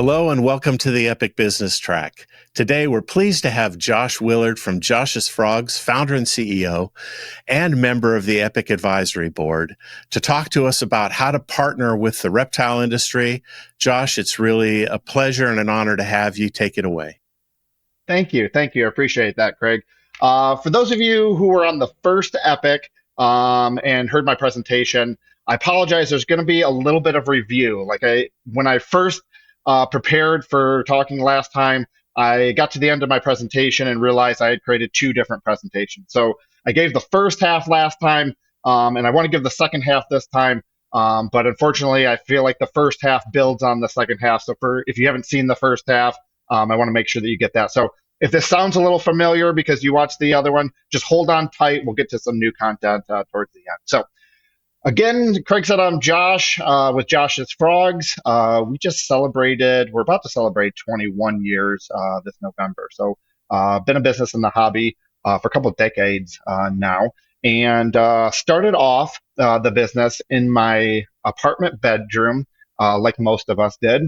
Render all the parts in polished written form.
Hello and welcome to the Epic Business Track. Today we're pleased to have Josh Willard from Josh's Frogs, founder and CEO, and member of the Epic Advisory Board, to talk to us about how to partner with the reptile industry. Josh, it's really a pleasure and an honor to have you. Take it away. Thank you. Thank you. I appreciate that, Craig. For those of you who were on the first Epic and heard my presentation, I apologize. There's going to be a little bit of review. When I first prepared for talking last time, I got to the end of my presentation and realized I had created two different presentations. So I gave the first half last time, and I want to give the second half this time. But unfortunately, I feel like the first half builds on the second half. So if you haven't seen the first half, I want to make sure that you get that. So if this sounds a little familiar because you watched the other one, just hold on tight. We'll get to some new content towards the end. So again, Craig said I'm Josh with Josh's Frogs. We're about to celebrate 21 years this November. So been a business in the hobby for a couple of decades now, and started off the business in my apartment bedroom, like most of us did.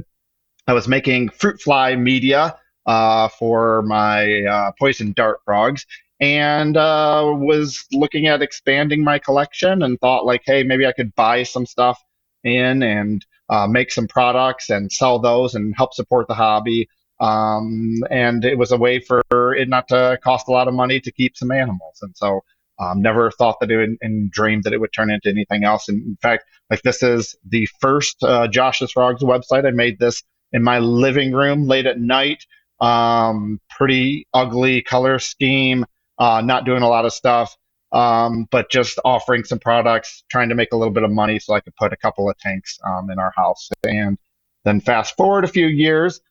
I was making fruit fly media for my poison dart frogs, and was looking at expanding my collection and thought hey, maybe I could buy some stuff in and make some products and sell those and help support the hobby. And it was a way for it not to cost a lot of money to keep some animals. And so never thought that and dreamed that it would turn into anything else. And in fact, this is the first Josh's Frogs website. I made this in my living room late at night. Pretty ugly color scheme, not doing a lot of stuff, but just offering some products, trying to make a little bit of money so I could put a couple of tanks in our house. And then fast forward a few years,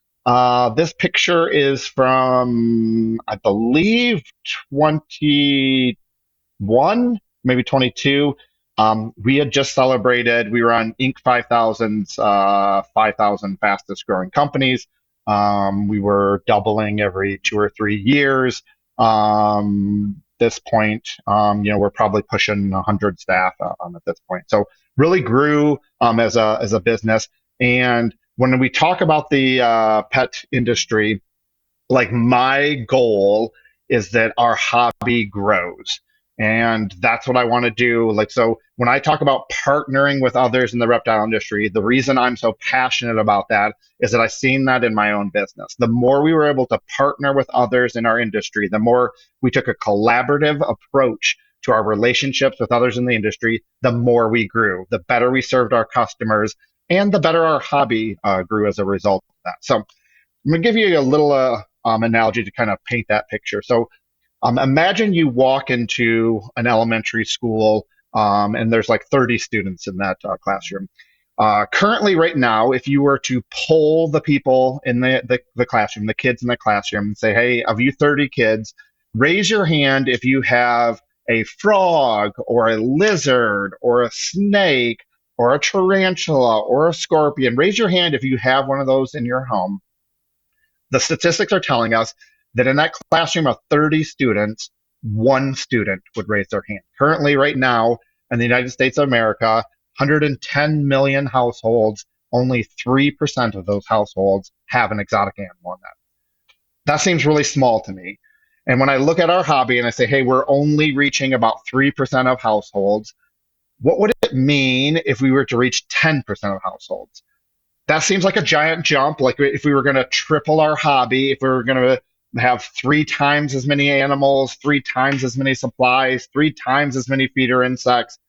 this picture is from, I believe, 21, maybe 22. We had just celebrated, we were on Inc. 5000's 5,000 fastest growing companies. We were doubling every 2 or 3 years. This point, we're probably pushing 100 staff at this point. So really grew as a business. And when we talk about the pet industry, my goal is that our hobby grows. And that's what I want to do. So when I talk about partnering with others in the reptile industry, the reason I'm so passionate about that is that I've seen that in my own business. The more we were able to partner with others in our industry, the more we took a collaborative approach to our relationships with others in the industry, the more we grew, the better we served our customers, and the better our hobby grew as a result of that. So I'm going to give you a little analogy to kind of paint that picture. So imagine you walk into an elementary school and there's 30 students in that classroom. Currently, right now, if you were to poll the people in the classroom, the kids in the classroom, and say, hey, of you 30 kids, raise your hand if you have a frog or a lizard or a snake or a tarantula or a scorpion. Raise your hand if you have one of those in your home. The statistics are telling us that in that classroom of 30 students, one student would raise their hand. Currently, right now, in the United States of America, 110 million households, only 3% of those households have an exotic animal in that. That seems really small to me. And when I look at our hobby and I say, hey, we're only reaching about 3% of households, what would it mean if we were to reach 10% of households? That seems like a giant jump. If we were going to triple our hobby, if we were going to have 3 times as many animals, 3 times as many supplies, 3 times as many feeder insects,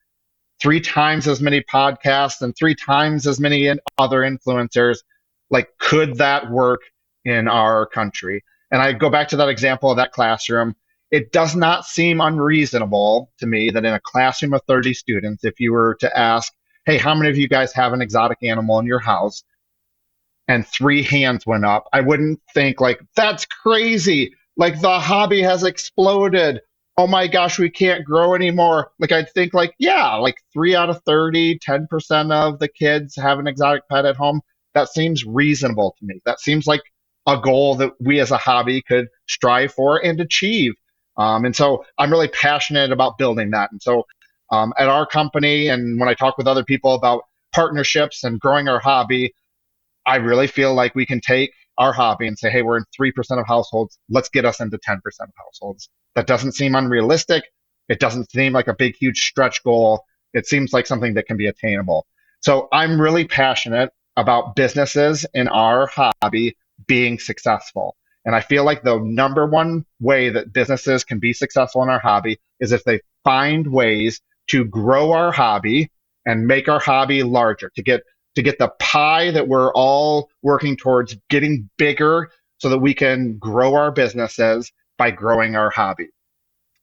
3 times as many podcasts, and 3 times as many other influencers, could that work in our country? And I go back to that example of that classroom. It does not seem unreasonable to me that in a classroom of 30 students, if you were to ask, hey, how many of you guys have an exotic animal in your house? And 3 hands went up, I wouldn't think that's crazy. The hobby has exploded. Oh my gosh, we can't grow anymore. I'd think 3 out of 30, 10% of the kids have an exotic pet at home. That seems reasonable to me. That seems like a goal that we as a hobby could strive for and achieve. And so I'm really passionate about building that. And so at our company, and when I talk with other people about partnerships and growing our hobby, I really feel like we can take our hobby and say, hey, we're in 3% of households. Let's get us into 10% of households. That doesn't seem unrealistic. It doesn't seem like a big, huge stretch goal. It seems like something that can be attainable. So I'm really passionate about businesses in our hobby being successful. And I feel like the number one way that businesses can be successful in our hobby is if they find ways to grow our hobby and make our hobby larger, to get the pie that we're all working towards getting bigger so that we can grow our businesses by growing our hobby.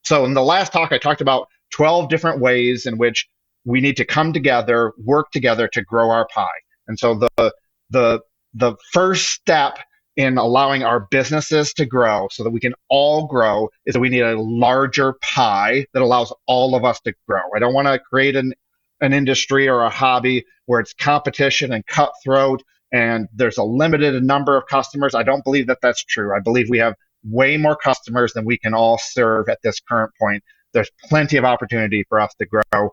So in the last talk, I talked about 12 different ways in which we need to come together, work together to grow our pie. And so the the first step in allowing our businesses to grow so that we can all grow is that we need a larger pie that allows all of us to grow. I don't want to create an industry or a hobby where it's competition and cutthroat and there's a limited number of customers. I don't believe that that's true. I believe we have way more customers than we can all serve at this current point. There's plenty of opportunity for us to grow.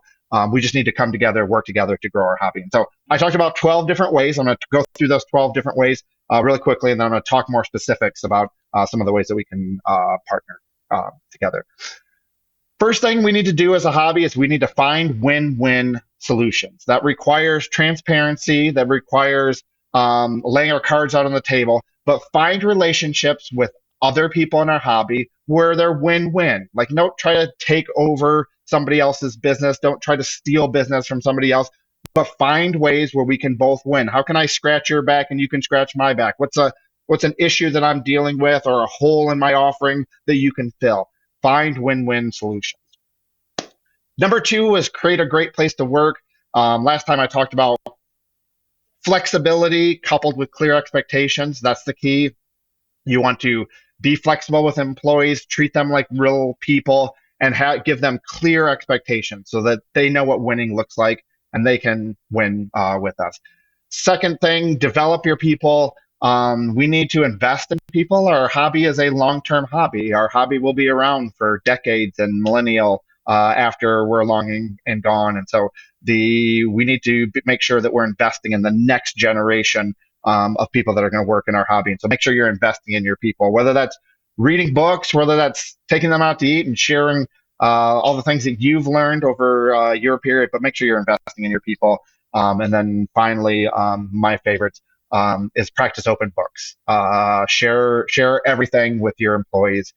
We just need to come together, work together to grow our hobby. And so I talked about 12 different ways. I'm going to go through those 12 different ways really quickly, and then I'm going to talk more specifics about some of the ways that we can partner together. First thing we need to do as a hobby is we need to find win-win solutions. That requires transparency, that requires laying our cards out on the table, but find relationships with other people in our hobby where they're win-win. Like, don't try to take over somebody else's business. Don't try to steal business from somebody else, but find ways where we can both win. How can I scratch your back and you can scratch my back? What's an issue that I'm dealing with or a hole in my offering that you can fill? Find win-win solutions. Number two is create a great place to work. Last time I talked about flexibility coupled with clear expectations. That's the key. You want to be flexible with employees, treat them like real people, and give them clear expectations so that they know what winning looks like and they can win with us. Second thing, develop your people. We need to invest in people. Our hobby is a long-term hobby. Our hobby will be around for decades and millennial after we're long and gone. And so we need to make sure that we're investing in the next generation of people that are going to work in our hobby. And so make sure you're investing in your people, whether that's reading books, whether that's taking them out to eat and sharing all the things that you've learned over your period, but make sure you're investing in your people. And then finally, my favorites is practice open books. Share everything with your employees.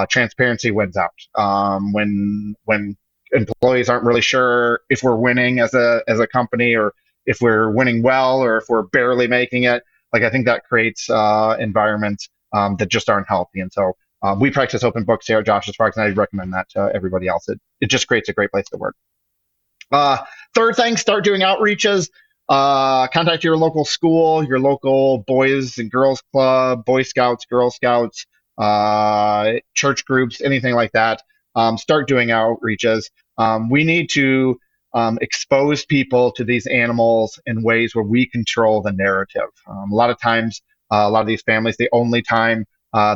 Transparency wins out. When employees aren't really sure if we're winning as a company or if we're winning well or if we're barely making it, like I think that creates environments that just aren't healthy. And so we practice open books here at Josh's Frogs, and I recommend that to everybody else. It just creates a great place to work. Third thing, start doing outreaches. Contact your local school, your local boys and girls club, Boy Scouts, Girl Scouts, church groups, anything like that. Start doing outreaches. We need to expose people to these animals in ways where we control the narrative. A lot of times, a lot of these families, the only time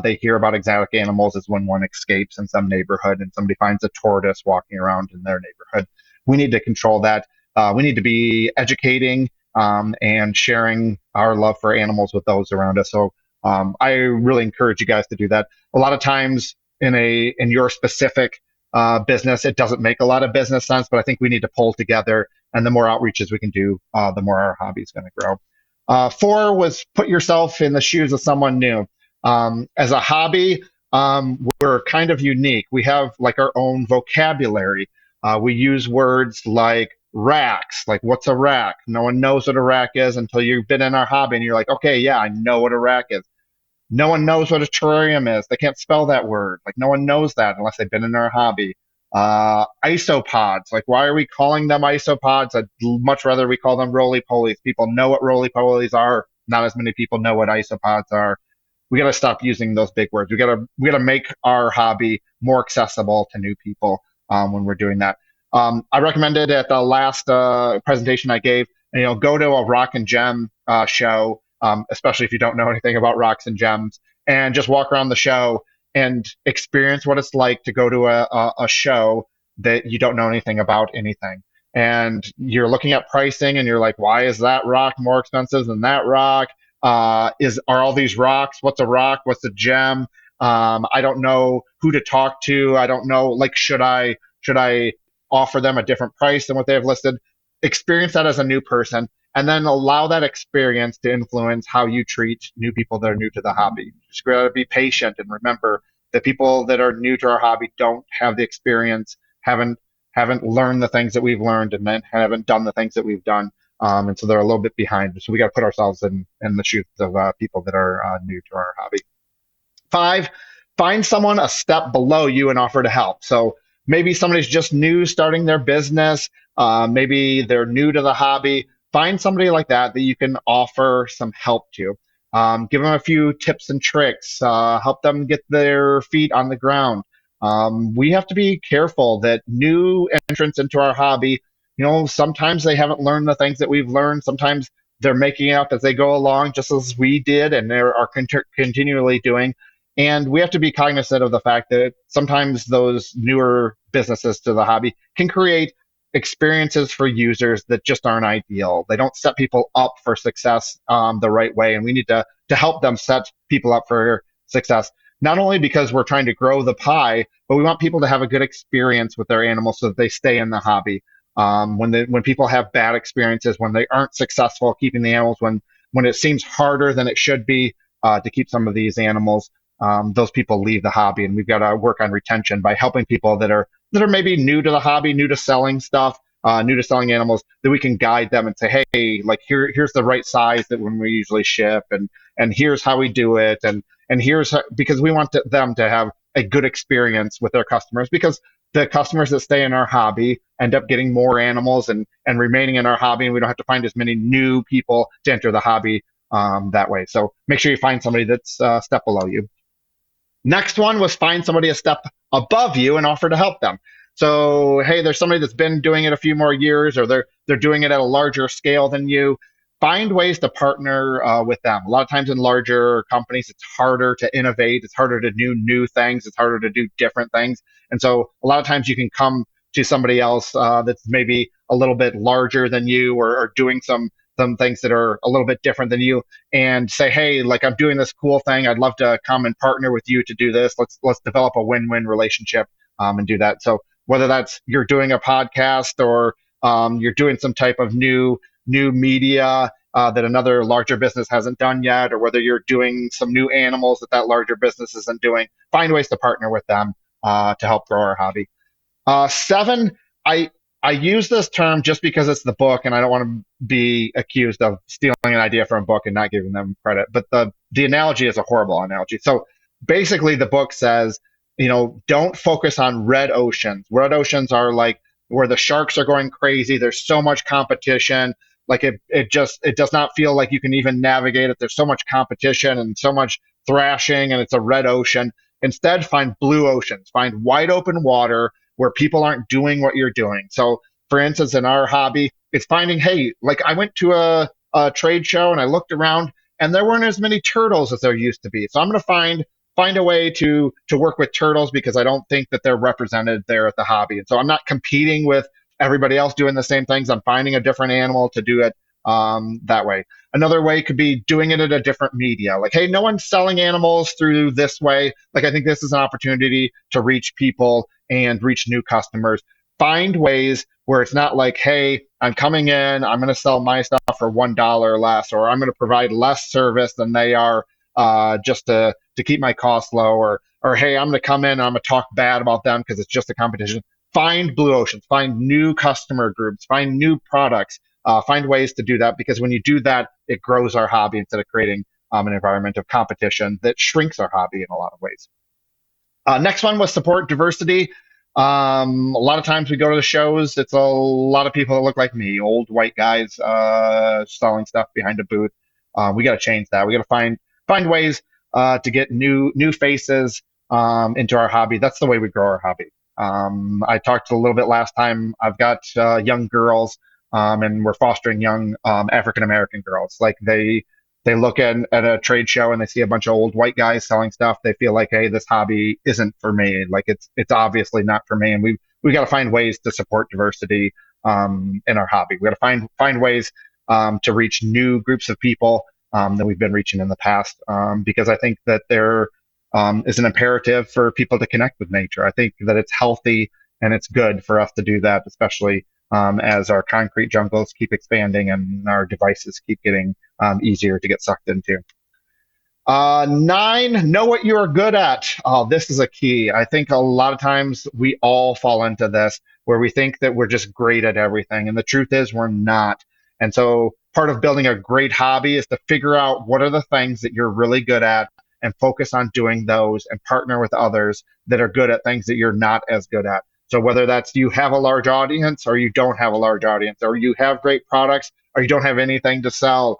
they hear about exotic animals is when one escapes in some neighborhood and somebody finds a tortoise walking around in their neighborhood. We need to control that. We need to be educating and sharing our love for animals with those around us. So I really encourage you guys to do that. A lot of times in your specific business, it doesn't make a lot of business sense, but I think we need to pull together, and the more outreaches we can do, the more our hobby is going to grow. 4 was put yourself in the shoes of someone new. As a hobby, we're kind of unique. We have like our own vocabulary. We use words like racks, like what's a rack? No one knows what a rack is until you've been in our hobby and you're like, okay, yeah, I know what a rack is. No one knows what a terrarium is. They can't spell that word. Like no one knows that unless they've been in our hobby. Isopods, like why are we calling them isopods? I'd much rather we call them roly-polies. People know what roly-polies are. Not as many people know what isopods are. We got to stop using those big words. We got to make our hobby more accessible to new people when we're doing that. I recommended at the last presentation I gave, go to a rock and gem show, especially if you don't know anything about rocks and gems, and just walk around the show and experience what it's like to go to a show that you don't know anything about anything. And you're looking at pricing and you're like, why is that rock more expensive than that rock? are all these rocks? What's a rock? What's a gem? I don't know who to talk to. I don't know, like, should I offer them a different price than what they have listed? Experience that as a new person, and then allow that experience to influence how you treat new people that are new to the hobby. Just gotta be patient and remember that people that are new to our hobby don't have the experience, haven't learned the things that we've learned, and then haven't done the things that we've done. And so they're a little bit behind. So we got to put ourselves in the shoes of people that are new to our hobby. 5, find someone a step below you and offer to help. So maybe somebody's just new starting their business. Maybe they're new to the hobby. Find somebody like that you can offer some help to. Give them a few tips and tricks. Help them get their feet on the ground. We have to be careful that new entrants into our hobby, sometimes they haven't learned the things that we've learned. Sometimes they're making it up as they go along, just as we did, and they are continually doing. And we have to be cognizant of the fact that sometimes those newer businesses to the hobby can create experiences for users that just aren't ideal. They don't set people up for success the right way, and we need to help them set people up for success. Not only because we're trying to grow the pie, but we want people to have a good experience with their animals so that they stay in the hobby. When people have bad experiences, when they aren't successful keeping the animals, when it seems harder than it should be to keep some of these animals, those people leave the hobby, and we've got to work on retention by helping people that are maybe new to the hobby, new to selling stuff, new to selling animals, that we can guide them and say, hey, like here's the right size that when we usually ship, and here's how we do it, and here's how, because we want them to have a good experience with their customers, because the customers that stay in our hobby end up getting more animals and remaining in our hobby, and we don't have to find as many new people to enter the hobby that way. So make sure you find somebody that's a step below you. Next one was find somebody a step above you and offer to help them. So, hey, there's somebody that's been doing it a few more years, or they're doing it at a larger scale than you. Find ways to partner with them. A lot of times in larger companies, it's harder to innovate. It's harder to do new things. It's harder to do different things. And so a lot of times you can come to somebody else that's maybe a little bit larger than you, or doing some things that are a little bit different than you, and say, hey, like, I'm doing this cool thing. I'd love to come and partner with you to do this. Let's develop a win-win relationship and do that. So whether that's you're doing a podcast, or you're doing some type of new media that another larger business hasn't done yet, or whether you're doing some new animals that larger business isn't doing, find ways to partner with them to help grow our hobby. 7, I use this term just because it's the book, and I don't want to be accused of stealing an idea from a book and not giving them credit. But the analogy is a horrible analogy. So basically, the book says, don't focus on red oceans. Red oceans are like where the sharks are going crazy. There's so much competition. Like it does not feel like you can even navigate it. There's so much competition and so much thrashing, and it's a red ocean. Instead, find blue oceans. Find wide open water where people aren't doing what you're doing. So, for instance, in our hobby, it's finding, hey, like, I went to a trade show and I looked around, and there weren't as many turtles as there used to be. So I'm going to find a way to work with turtles, because I don't think that they're represented there at the hobby. And so I'm not competing with everybody else doing the same things. I'm finding a different animal to do it that way. Another way could be doing it at a different media. Like, hey, no one's selling animals through this way. Like, I think this is an opportunity to reach people and reach new customers. Find ways where it's not like, hey, I'm coming in, I'm going to sell my stuff for $1 or less, or I'm going to provide less service than they are just to keep my costs low, or hey, I'm going to come in and I'm going to talk bad about them because it's just a competition. Find blue oceans, find new customer groups, find new products, find ways to do that, because when you do that, it grows our hobby instead of creating an environment of competition that shrinks our hobby in a lot of ways. Next one was support diversity. A lot of times we go to the shows, it's a lot of people that look like me, old white guys selling stuff behind a booth. We got to change that. We got to find ways to get new faces into our hobby. That's the way we grow our hobby. I talked a little bit last time. I've got young girls, and we're fostering young African American girls. Like, they look at a trade show and they see a bunch of old white guys selling stuff. They feel like, hey, this hobby isn't for me. Like, it's obviously not for me. And we got to find ways to support diversity in our hobby. We got to find ways to reach new groups of people than we've been reaching in the past, because I think that there is an imperative for people to connect with nature. I think that it's healthy and it's good for us to do that, especially as our concrete jungles keep expanding and our devices keep getting easier to get sucked into. 9, know what you are good at. Oh, this is a key. I think a lot of times we all fall into this where we think that we're just great at everything. And the truth is we're not. And so part of building a great hobby is to figure out what are the things that you're really good at and focus on doing those and partner with others that are good at things that you're not as good at. So whether that's you have a large audience or you don't have a large audience, or you have great products or you don't have anything to sell,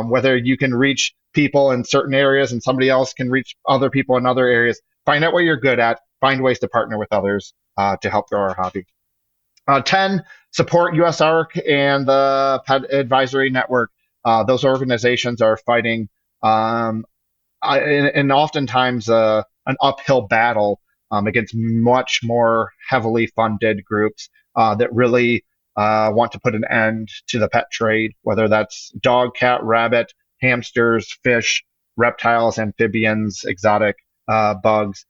whether you can reach people in certain areas and somebody else can reach other people in other areas. Find out what you're good at. Find ways to partner with others to help grow our hobby. 10, support USARK and the Pet Advisory Network. Those organizations are fighting and oftentimes an uphill battle against much more heavily funded groups that really want to put an end to the pet trade, whether that's dog, cat, rabbit, hamsters, fish, reptiles, amphibians, exotic bugs.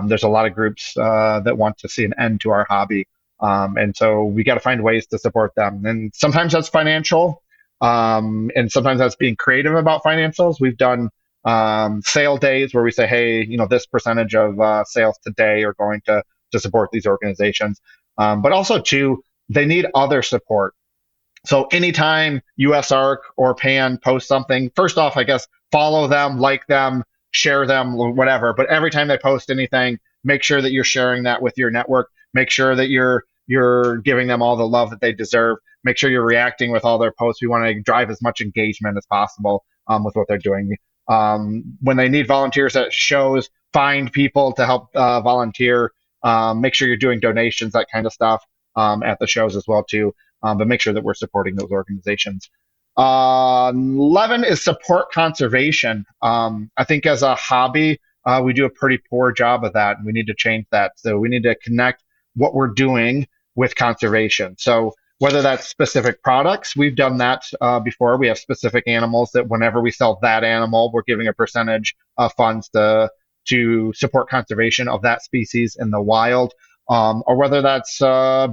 There's a lot of groups that want to see an end to our hobby. And so we got to find ways to support them. And sometimes that's financial, and sometimes that's being creative about financials. We've done sale days where we say, hey, this percentage of sales today are going to support these organizations. But also, too, they need other support. So anytime USARK or PAN post something, first off, I guess, follow them, like them, share them, whatever. But every time they post anything, make sure that you're sharing that with your network. Make sure that you're giving them all the love that they deserve. Make sure you're reacting with all their posts. We want to drive as much engagement as possible with what they're doing. When they need volunteers at shows, find people to help volunteer. Make sure you're doing donations, that kind of stuff at the shows as well, too. But make sure that we're supporting those organizations. 11 is support conservation. I think as a hobby, we do a pretty poor job of that, and we need to change that. So we need to connect what we're doing with conservation. So whether that's specific products, we've done that before. We have specific animals that whenever we sell that animal, we're giving a percentage of funds to support conservation of that species in the wild. Or whether that's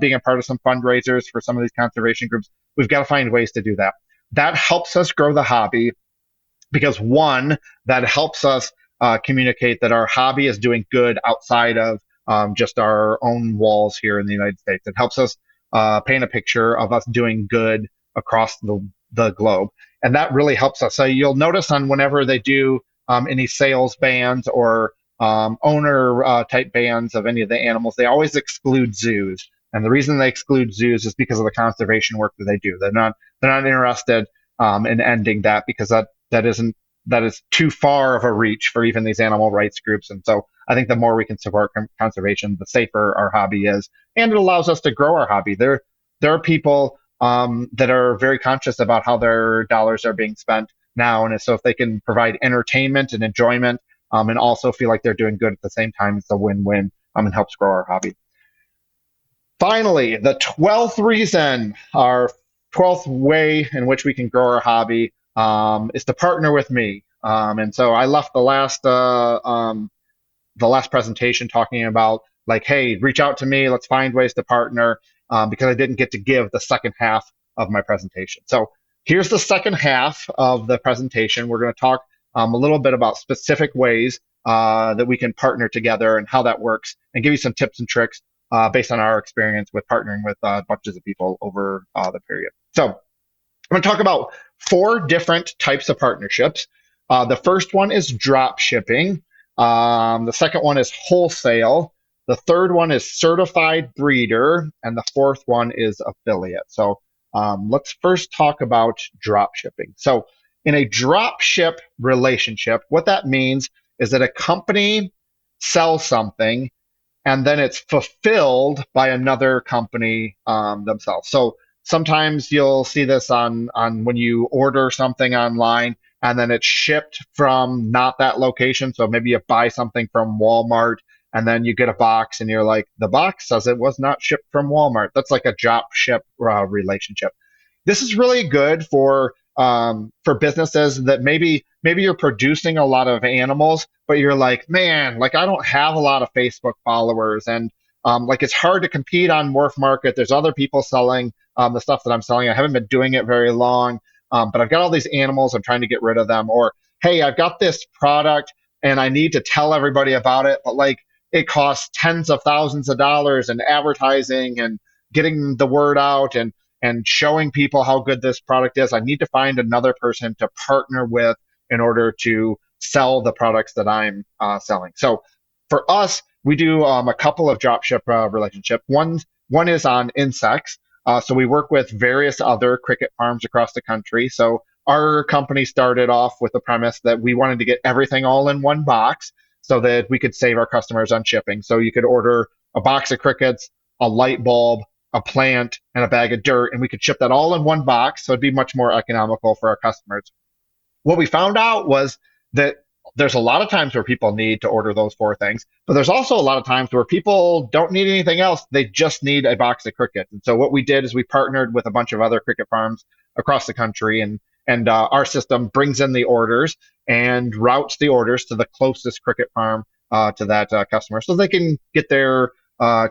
being a part of some fundraisers for some of these conservation groups. We've got to find ways to do that. That helps us grow the hobby because, one, that helps us communicate that our hobby is doing good outside of just our own walls here in the United States. It helps us paint a picture of us doing good across the globe. And that really helps us. So you'll notice on whenever they do any sales bans or owner type bans of any of the animals, they always exclude zoos. And the reason they exclude zoos is because of the conservation work that they do. They're not interested in ending that because that is too far of a reach for even these animal rights groups. And so I think the more we can support conservation, the safer our hobby is, and it allows us to grow our hobby. There are people that are very conscious about how their dollars are being spent now, and so if they can provide entertainment and enjoyment and also feel like they're doing good at the same time, it's a win-win and helps grow our hobby. Finally, the 12th reason, our 12th way in which we can grow our hobby is to partner with me. And so I left the last presentation talking about like, hey, reach out to me. Let's find ways to partner because I didn't get to give the second half of my presentation. So here's the second half of the presentation. We're going to talk a little bit about specific ways that we can partner together and how that works, and give you some tips and tricks based on our experience with partnering with bunches of people over the period. So I'm going to talk about 4 different types of partnerships. The first one is drop shipping. The second one is wholesale. The third one is certified breeder. And the fourth one is affiliate. So let's first talk about drop shipping. So in a drop ship relationship, what that means is that a company sells something and then it's fulfilled by another company themselves. So sometimes you'll see this on when you order something online and then it's shipped from not that location. So maybe you buy something from Walmart and then you get a box and you're like, the box says it was not shipped from Walmart. That's like a drop ship relationship. This is really good for for businesses that maybe you're producing a lot of animals, but you're like, man, like I don't have a lot of Facebook followers, and like it's hard to compete on Morph Market. There's other people selling the stuff that I'm selling. I haven't been doing it very long, but I've got all these animals. I'm trying to get rid of them. Or hey, I've got this product and I need to tell everybody about it, but like it costs tens of thousands of dollars in advertising and getting the word out and showing people how good this product is. I need to find another person to partner with in order to sell the products that I'm selling. So for us, we do a couple of dropship relationships. One is on insects. So we work with various other cricket farms across the country. So our company started off with the premise that we wanted to get everything all in one box so that we could save our customers on shipping. So you could order a box of crickets, a light bulb, a plant, and a bag of dirt, and we could ship that all in one box. So it'd be much more economical for our customers. What we found out was that there's a lot of times where people need to order those four things, but there's also a lot of times where people don't need anything else. They just need a box of crickets. And so what we did is we partnered with a bunch of other cricket farms across the country, and our system brings in the orders and routes the orders to the closest cricket farm to that customer, so they can get their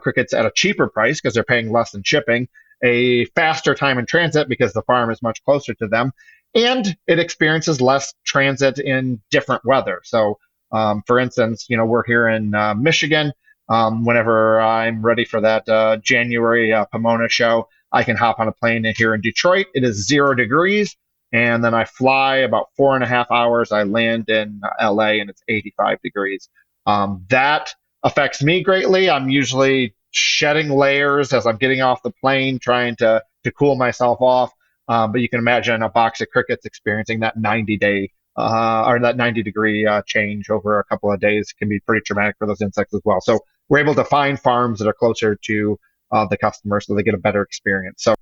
crickets at a cheaper price because they're paying less in shipping, a faster time in transit because the farm is much closer to them, and it experiences less transit in different weather. So, for instance, we're here in Michigan. Whenever I'm ready for that January Pomona show, I can hop on a plane here in Detroit. It is 0 degrees. And then I fly about 4.5 hours. I land in LA and it's 85 degrees. That affects me greatly. I'm usually shedding layers as I'm getting off the plane, trying to cool myself off. But you can imagine a box of crickets experiencing that 90-day or that 90-degree change over a couple of days can be pretty traumatic for those insects as well. So we're able to find farms that are closer to the customer so they get a better experience. So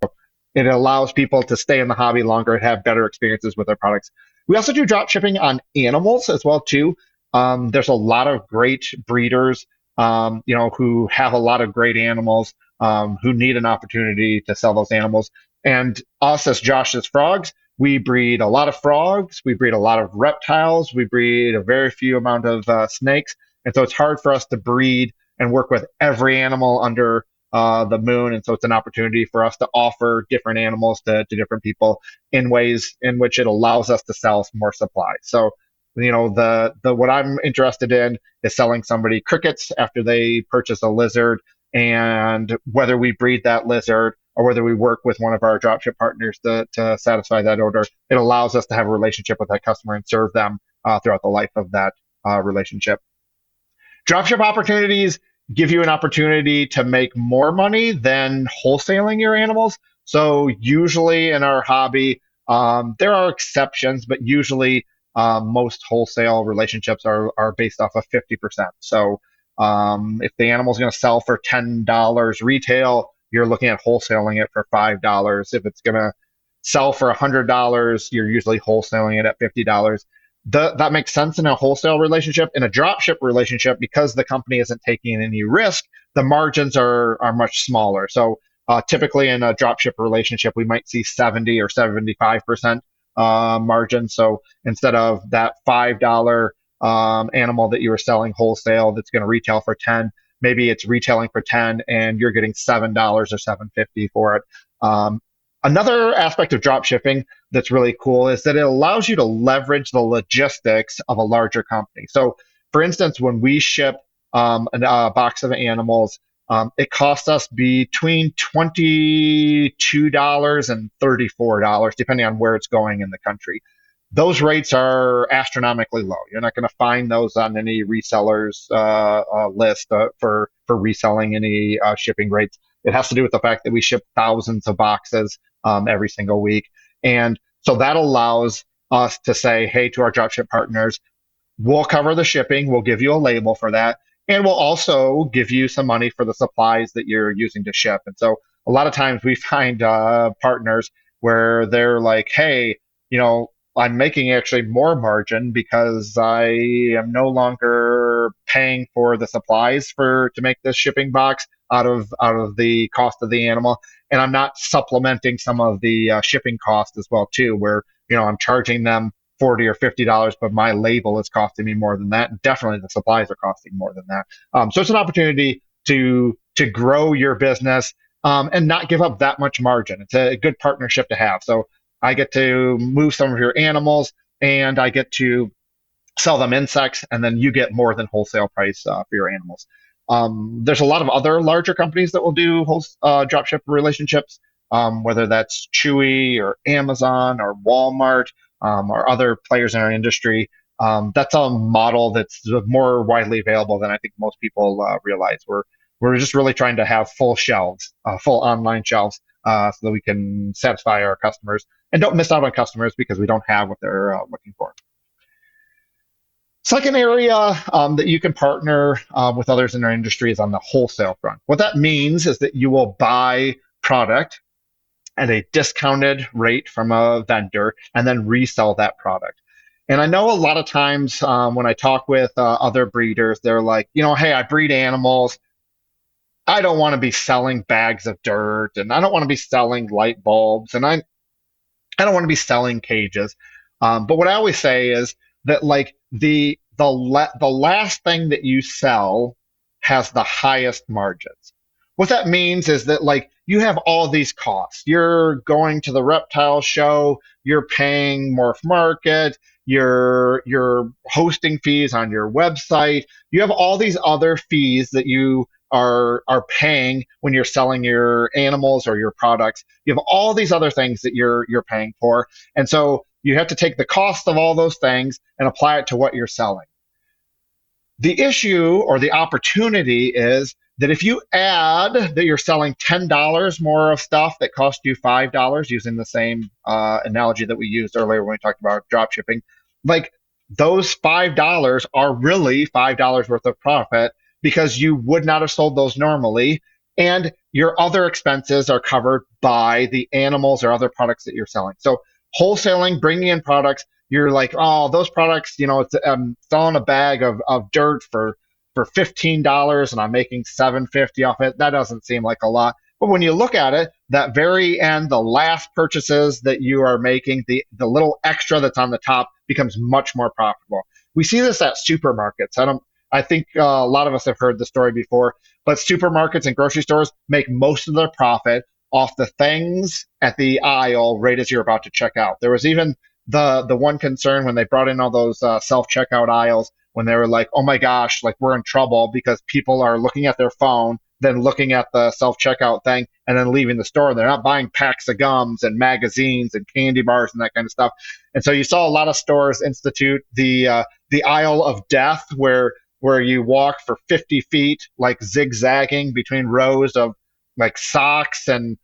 it allows people to stay in the hobby longer and have better experiences with their products. We also do drop shipping on animals as well too. There's a lot of great breeders, who have a lot of great animals, who need an opportunity to sell those animals. And us as Josh's Frogs, we breed a lot of frogs, we breed a lot of reptiles, we breed a very few amount of snakes. And so it's hard for us to breed and work with every animal under the moon. And so it's an opportunity for us to offer different animals to different people in ways in which it allows us to sell more supply. So, the what I'm interested in is selling somebody crickets after they purchase a lizard, and whether we breed that lizard or whether we work with one of our dropship partners to satisfy that order, it allows us to have a relationship with that customer and serve them throughout the life of that relationship. Dropship opportunities give you an opportunity to make more money than wholesaling your animals. So usually in our hobby, there are exceptions, but usually most wholesale relationships are based off of 50%. So if the animal's going to sell for $10 retail, you're looking at wholesaling it for $5. If it's going to sell for $100, you're usually wholesaling it at $50. That makes sense in a wholesale relationship. In a dropship relationship, because the company isn't taking any risk, the margins are much smaller. So typically in a dropship relationship, we might see 70 or 75% margin. So instead of that $5 animal that you were selling wholesale that's going to retail for 10, maybe it's retailing for 10 and you're getting $7 or $7.50 for it. Another aspect of drop shipping that's really cool is that it allows you to leverage the logistics of a larger company. So, for instance, when we ship a box of animals, it costs us between $22 and $34, depending on where it's going in the country. Those rates are astronomically low. You're not going to find those on any resellers list for reselling any shipping rates. It has to do with the fact that we ship thousands of boxes every single week. And so that allows us to say, hey, to our dropship partners, we'll cover the shipping, we'll give you a label for that, and we'll also give you some money for the supplies that you're using to ship. And so a lot of times we find partners where they're like, hey, I'm making actually more margin because I am no longer paying for the supplies to make this shipping box out of the cost of the animal, and I'm not supplementing some of the shipping cost as well too. Where I'm charging them $40 or $50, but my label is costing me more than that. And definitely the supplies are costing more than that. So it's an opportunity to grow your business and not give up that much margin. It's a good partnership to have. So I get to move some of your animals, and I get to sell them insects, and then you get more than wholesale price for your animals. There's a lot of other larger companies that will do dropship relationships, whether that's Chewy or Amazon or Walmart or other players in our industry. That's a model that's more widely available than I think most people realize. We're just really trying to have full shelves, full online shelves, so that we can satisfy our customers and don't miss out on customers because we don't have what they're looking for. Second area that you can partner with others in our industry is on the wholesale front. What that means is that you will buy product at a discounted rate from a vendor and then resell that product. And I know a lot of times when I talk with other breeders, they're like, hey, I breed animals. I don't want to be selling bags of dirt, and I don't want to be selling light bulbs, and I don't want to be selling cages. But what I always say is that like the last thing that you sell has the highest margins. What that means is that like you have all these costs. You're going to the reptile show, you're paying Morph Market, your hosting fees on your website. You have all these other fees that you are paying when you're selling your animals or your products. You have all these other things that you're paying for. And so you have to take the cost of all those things and apply it to what you're selling. The issue or the opportunity is that if you add that you're selling $10 more of stuff that cost you $5, using the same analogy that we used earlier when we talked about drop shipping, like those $5 are really $5 worth of profit because you would not have sold those normally. And your other expenses are covered by the animals or other products that you're selling. So wholesaling, bringing in products, you're like, oh, those products, I'm selling a bag of dirt for $15 and I'm making $7.50 off it. That doesn't seem like a lot. But when you look at it, that very end, the last purchases that you are making, the little extra that's on the top becomes much more profitable. We see this at supermarkets. I think a lot of us have heard the story before, but supermarkets and grocery stores make most of their profit off the things at the aisle right as you're about to check out. There was even the one concern when they brought in all those self-checkout aisles, when they were like, oh my gosh, like we're in trouble because people are looking at their phone, then looking at the self-checkout thing, and then leaving the store. They're not buying packs of gums and magazines and candy bars and that kind of stuff. And so you saw a lot of stores institute the aisle of death, where you walk for 50 feet, like zigzagging between rows of like socks and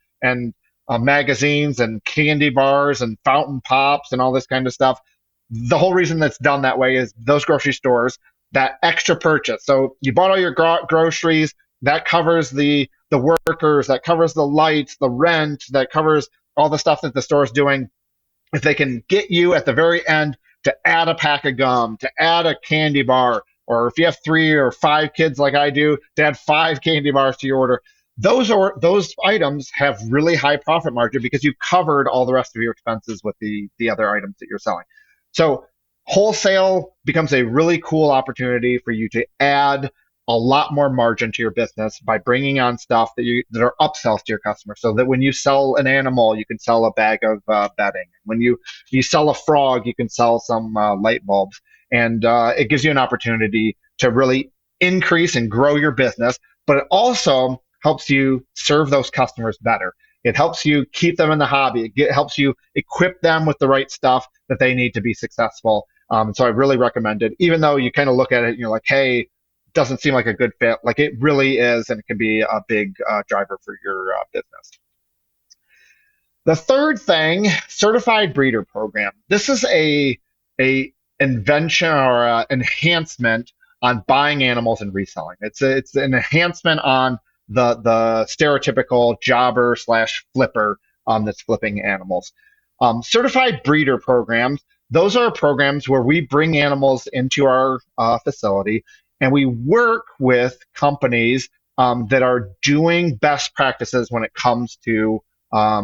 magazines and candy bars and fountain pops and all this kind of stuff. The whole reason that's done that way is those grocery stores, that extra purchase. So you bought all your groceries, that covers the workers, that covers the lights, the rent, that covers all the stuff that the store is doing. If they can get you at the very end to add a pack of gum, to add a candy bar, or if you have 3 or 5 kids like I do, to add 5 candy bars to your order, those items have really high profit margin because you covered all the rest of your expenses with the other items that you're selling. So wholesale becomes a really cool opportunity for you to add a lot more margin to your business by bringing on stuff that are upsells to your customers, so that when you sell an animal, you can sell a bag of bedding. When you sell a frog, you can sell some light bulbs, and it gives you an opportunity to really increase and grow your business. But it also helps you serve those customers better. It helps you keep them in the hobby. It helps you equip them with the right stuff that they need to be successful. So I really recommend it, even though you kind of look at it and you're like, hey, doesn't seem like a good fit. Like it really is, and it can be a big driver for your business. The third thing, certified breeder program. This is a invention or a enhancement on buying animals and reselling. It's an enhancement on the stereotypical jobber / flipper that's flipping animals. Certified breeder programs, those are programs where we bring animals into our facility and we work with companies that are doing best practices when it comes to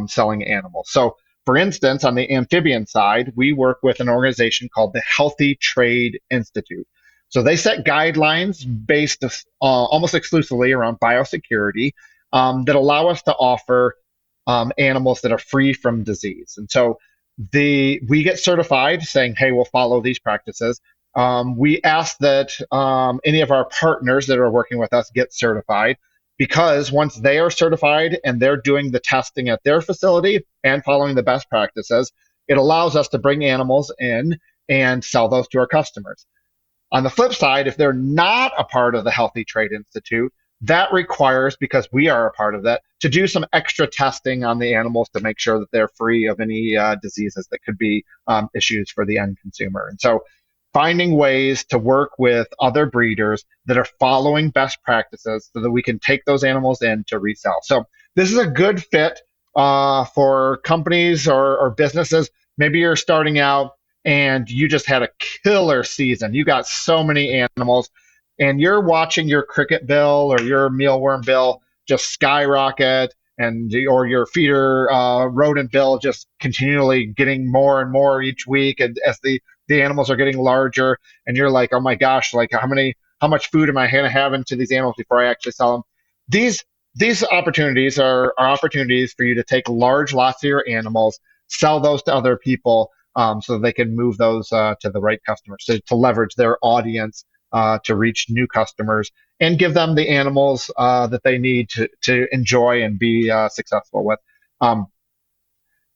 selling animals. So For instance, on the amphibian side, we work with an organization called the Healthy Trade Institute. So they set guidelines based almost exclusively around biosecurity that allow us to offer animals that are free from disease. And so we get certified saying, hey, we'll follow these practices. We ask that any of our partners that are working with us get certified, because once they are certified and they're doing the testing at their facility and following the best practices, it allows us to bring animals in and sell those to our customers. On the flip side, if they're not a part of the Healthy Trade Institute, that requires, because we are a part of that, to do some extra testing on the animals to make sure that they're free of any diseases that could be issues for the end consumer. And so finding ways to work with other breeders that are following best practices so that we can take those animals in to resell. So this is a good fit for companies or businesses. Maybe you're starting out and you just had a killer season. You got so many animals, and you're watching your cricket bill or your mealworm bill just skyrocket, or your feeder rodent bill just continually getting more and more each week, and as the animals are getting larger, and you're like, oh my gosh, like how much food am I going to have into these animals before I actually sell them? These opportunities are opportunities for you to take large lots of your animals, sell those to other people, so they can move those to the right customers, to leverage their audience, to reach new customers, and give them the animals that they need to enjoy and be successful with.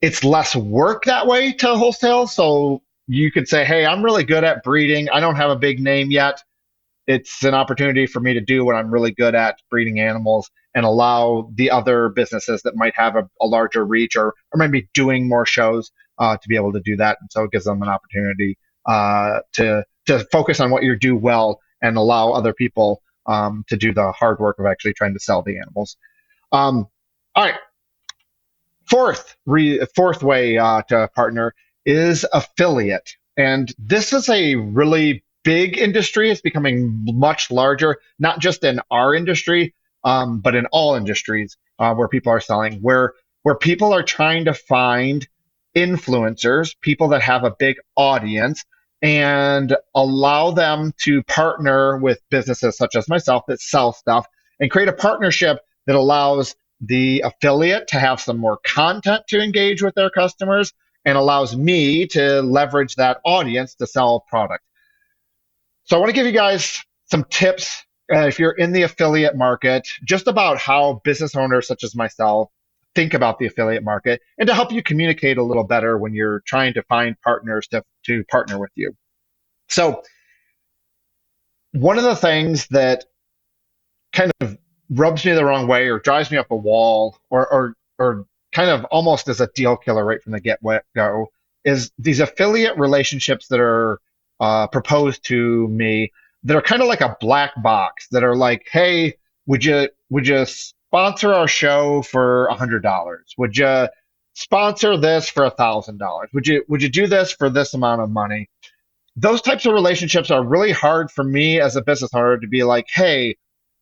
It's less work that way to wholesale. So you could say, hey, I'm really good at breeding. I don't have a big name yet. It's an opportunity for me to do what I'm really good at, breeding animals, and allow the other businesses that might have a larger reach or maybe doing more shows to be able to do that. And so it gives them an opportunity to focus on what you do well and allow other people to do the hard work of actually trying to sell the animals. All right. Fourth way to partner is affiliate. And this is a really big industry. It's becoming much larger, not just in our industry, but in all industries where people are selling, where people are trying to find influencers, people that have a big audience, and allow them to partner with businesses such as myself that sell stuff, and create a partnership that allows the affiliate to have some more content to engage with their customers and allows me to leverage that audience to sell product. So I want to give you guys some tips if you're in the affiliate market, just about how business owners such as myself think about the affiliate market, and to help you communicate a little better when you're trying to find partners to partner with you. So one of the things that kind of rubs me the wrong way or drives me up a wall or kind of almost as a deal killer right from the get-go is these affiliate relationships that are proposed to me that are kind of like a black box, that are like, hey, would you sponsor our show for $100? Would you sponsor this for $1,000? Would you do this for this amount of money? Those types of relationships are really hard for me as a business owner to be like, hey,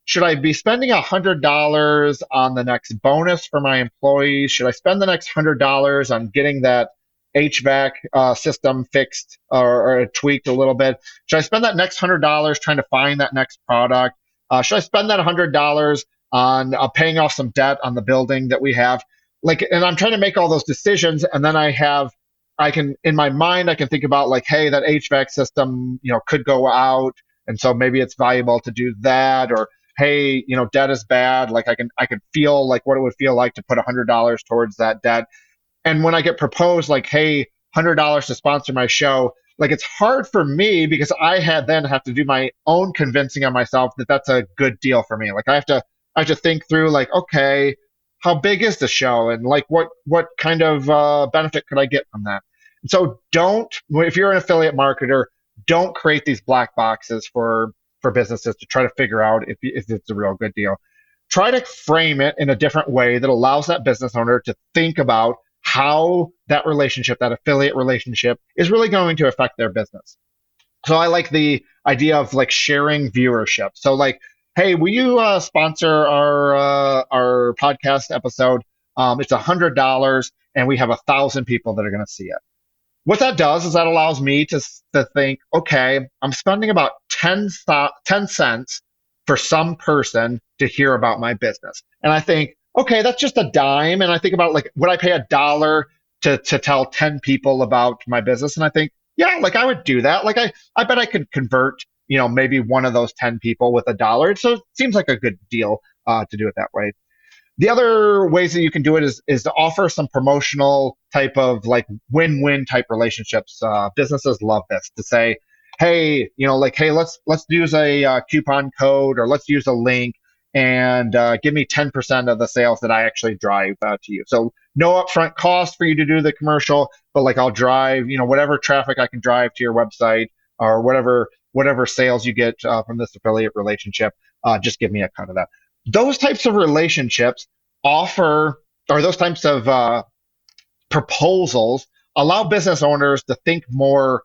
should I be spending $100 on the next bonus for my employees? Should I spend the next $100 on getting that HVAC system fixed or tweaked a little bit? Should I spend that next $100 trying to find that next product? Should I spend that $100 on paying off some debt on the building that we have? And I'm trying to make all those decisions, and then in my mind, I can think about like, hey, that HVAC system, could go out, and so maybe it's valuable to do that. Or, hey, debt is bad. Like I can feel like what it would feel like to put $100 towards that debt. And when I get proposed like, hey, $100 to sponsor my show, like it's hard for me because I then have to do my own convincing on myself that that's a good deal for me. Like I have to think through like, okay, how big is the show, and like what kind of benefit could I get from that? And so if you're an affiliate marketer, don't create these black boxes for businesses to try to figure out if it's a real good deal. Try to frame it in a different way that allows that business owner to think about how that relationship, that affiliate relationship, is really going to affect their business. So I like the idea of like sharing viewership. So like, hey, will you sponsor our podcast episode? It's $100, and we have 1,000 people that are going to see it. What that does is that allows me to think, okay, I'm spending about 10 cents for some person to hear about my business. And I think, okay, that's just a dime. And I think about like, would I pay $1 to tell 10 people about my business? And I think, yeah, like I would do that. Like I bet I could convert, maybe one of those 10 people with $1. So it seems like a good deal to do it that way. The other ways that you can do it is to offer some promotional type of like win-win type relationships. Businesses love this, to say, hey, hey, let's use a coupon code, or let's use a link, and give me 10% of the sales that I actually drive to you. So no upfront cost for you to do the commercial, but like I'll drive, whatever traffic I can drive to your website, or whatever sales you get from this affiliate relationship, just give me a cut of that. Those types of relationships those types of proposals allow business owners to think more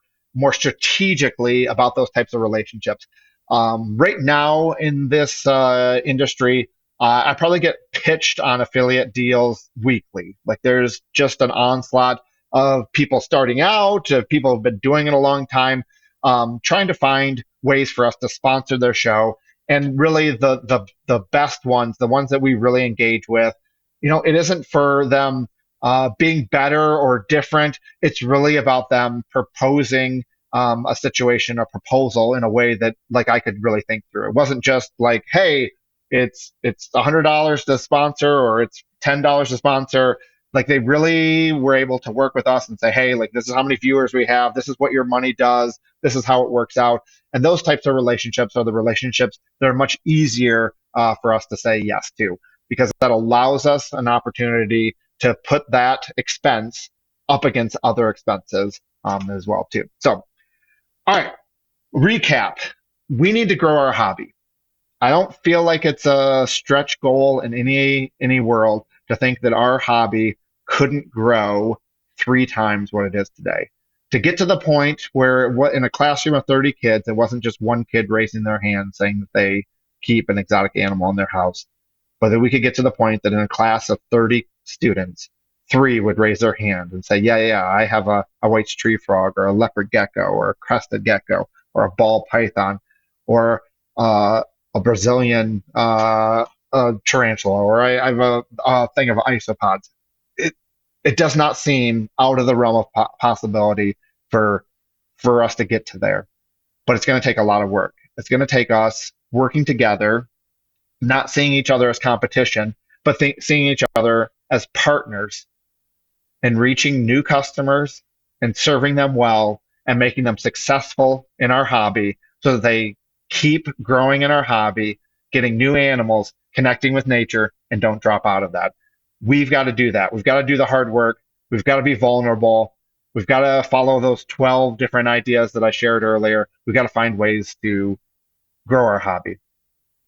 strategically about those types of relationships. Right now in this industry, I probably get pitched on affiliate deals weekly. Like there's just an onslaught of people starting out, of people who've been doing it a long time, trying to find ways for us to sponsor their show. And really the best ones, the ones that we really engage with, it isn't for them being better or different. It's really about them proposing a situation, a proposal in a way that like I could really think through. It wasn't just like, hey, it's $100 to sponsor, or it's $10 to sponsor. Like they really were able to work with us and say, hey, like this is how many viewers we have. This is what your money does. This is how it works out. And those types of relationships are the relationships that are much easier for us to say yes to, because that allows us an opportunity to put that expense up against other expenses as well too. So, all right, recap. We need to grow our hobby. I don't feel like it's a stretch goal in any world to think that our hobby couldn't grow 3 times what it is today. To get to the point where in a classroom of 30 kids, it wasn't just one kid raising their hand saying that they keep an exotic animal in their house, but that we could get to the point that in a class of 30 students, 3 would raise their hand and say, yeah, I have a white tree frog, or a leopard gecko, or a crested gecko, or a ball python, or a Brazilian tarantula, or I have a thing of isopods. It does not seem out of the realm of possibility for us to get to there, but it's going to take a lot of work. It's going to take us working together, not seeing each other as competition, but seeing each other as partners, and reaching new customers and serving them well and making them successful in our hobby so that they keep growing in our hobby, getting new animals, connecting with nature, and don't drop out of that. We've got to do that. We've got to do the hard work. We've got to be vulnerable. We've got to follow those 12 different ideas that I shared earlier. We've got to find ways to grow our hobby.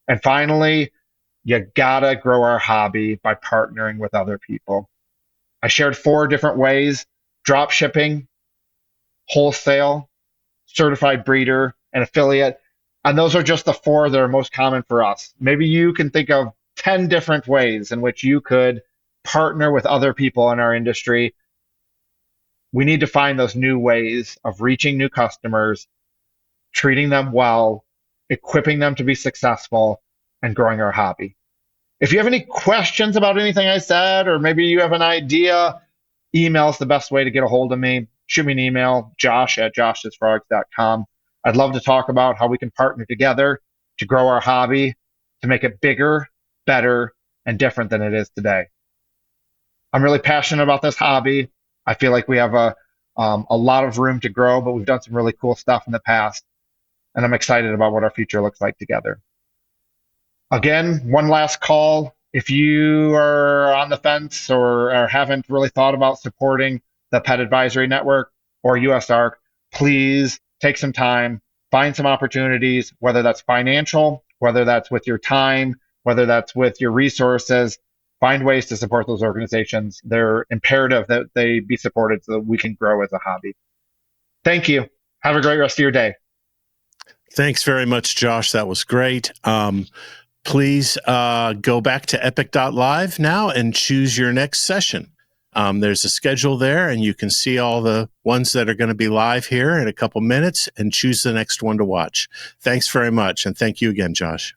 And finally, you got to grow our hobby by partnering with other people. I shared 4 different ways: drop shipping, wholesale, certified breeder, and affiliate. And those are just the 4 that are most common for us. Maybe you can think of 10 different ways in which you could partner with other people in our industry. We need to find those new ways of reaching new customers, treating them well, equipping them to be successful, and growing our hobby. If you have any questions about anything I said, or maybe you have an idea, email is the best way to get a hold of me. Shoot me an email, josh@joshsfrogs.com. I'd love to talk about how we can partner together to grow our hobby, to make it bigger, better, and different than it is today. I'm really passionate about this hobby. I feel like we have a lot of room to grow, but we've done some really cool stuff in the past, and I'm excited about what our future looks like together. Again, one last call. If you are on the fence, or haven't really thought about supporting the Pet Advisory Network or USARK, please take some time, find some opportunities, whether that's financial, whether that's with your time, whether that's with your resources. Find ways to support those organizations. They're imperative that they be supported so that we can grow as a hobby. Thank you. Have a great rest of your day. Thanks very much, Josh. That was great. Please go back to epic.live now and choose your next session. There's a schedule there, and you can see all the ones that are going to be live here in a couple minutes and choose the next one to watch. Thanks very much, and thank you again, Josh.